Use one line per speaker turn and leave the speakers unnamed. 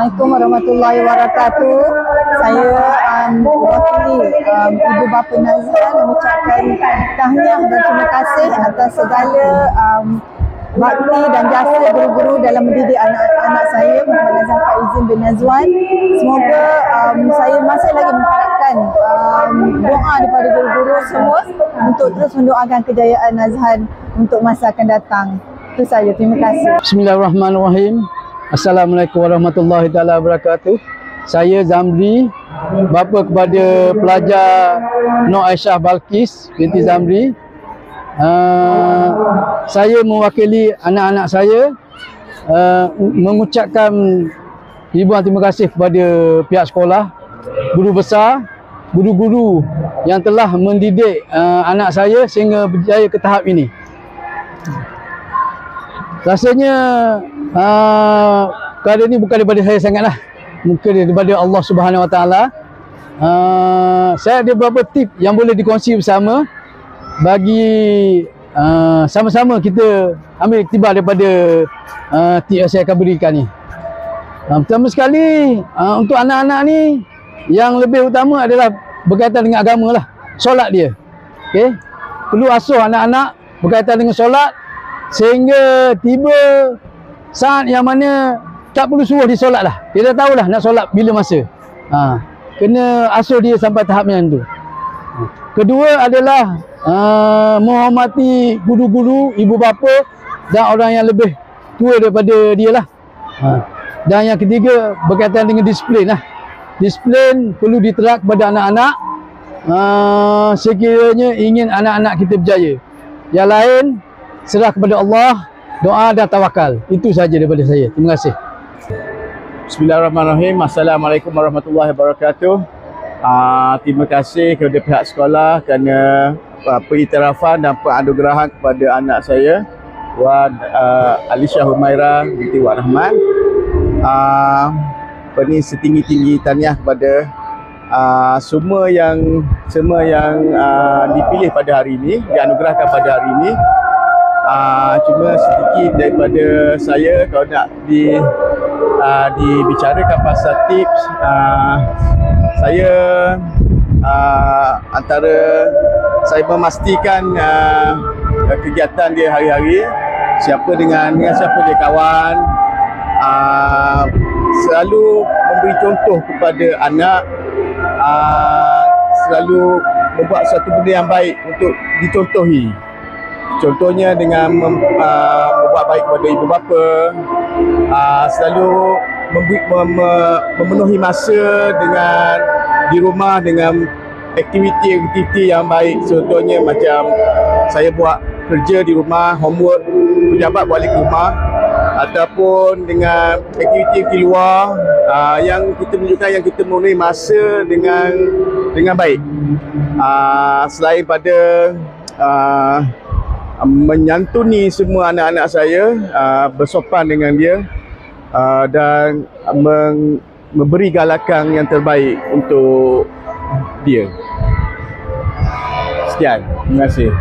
Assalamualaikum warahmatullahi wabarakatuh. Saya mewakili ibu bapa Nazan mengucapkan tahniah dan terima kasih atas segala bakti dan jasa guru-guru dalam mendidik anak-anak saya, Muhammad Nazan Faizin bin Nazwan. Semoga saya masih lagi mengharapkan doa daripada guru-guru semua untuk terus mendoakan kejayaan Nazan untuk masa akan datang. Itu saja, terima kasih.
Bismillahirrahmanirrahim. Assalamualaikum warahmatullahi taala wabarakatuh. Saya Zamri, bapa kepada pelajar Nur Aisyah Balkis binti Zamri. Saya mewakili anak-anak saya mengucapkan ribuan terima kasih kepada pihak sekolah, guru besar, guru-guru yang telah mendidik anak saya sehingga berjaya ke tahap ini. Rasanya perkara ini bukan daripada saya sangatlah, mungkin daripada Allah Subhanahu Wa Taala. Saya ada beberapa tip yang boleh dikongsi bersama bagi sama-sama kita ambil iktibar daripada tip yang saya akan berikan ni. Pertama sekali, untuk anak-anak ni yang lebih utama adalah berkaitan dengan agama lah, solat dia. Okay? Perlu asuh anak-anak berkaitan dengan solat sehingga tiba saat yang mana tak perlu suruh dia solat lah. Dia dah tahulah nak solat bila masa. Kena asuh dia sampai tahap yang tu. Kedua adalah menghormati guru-guru, ibu bapa dan orang yang lebih tua daripada dia lah. Dan yang ketiga berkaitan dengan disiplin lah. Disiplin perlu diterap kepada anak-anak sekiranya ingin anak-anak kita berjaya. Yang lain serah kepada Allah, doa dan tawakal. Itu saja daripada saya. Terima kasih.
Bismillahirrahmanirrahim. Assalamualaikum warahmatullahi wabarakatuh. Terima kasih kepada pihak sekolah kerana pengiktirafan dan penganugerahan kepada anak saya, Wan Alisha Humaira binti Wan Rahman. Ini setinggi-tinggi tahniah kepada semua yang dipilih pada hari ini, dianugerahkan pada hari ini. Cuma sedikit daripada saya kalau nak dibicarakan pasal tips, saya antara saya memastikan kegiatan dia hari-hari, siapa dengan siapa dia kawan, selalu memberi contoh kepada anak, selalu membuat satu benda yang baik untuk dicontohi. Contohnya dengan membuat baik kepada ibu bapa, selalu memenuhi masa dengan di rumah dengan aktiviti yang baik. Contohnya macam saya buat kerja di rumah, homework, pejabat balik ke rumah, ataupun dengan aktiviti di luar yang kita menunjukkan yang kita memenuhi masa dengan baik. Selain pada menyantuni semua anak-anak saya, bersopan dengan dia, dan memberi galakan yang terbaik untuk dia. Sekian, terima kasih.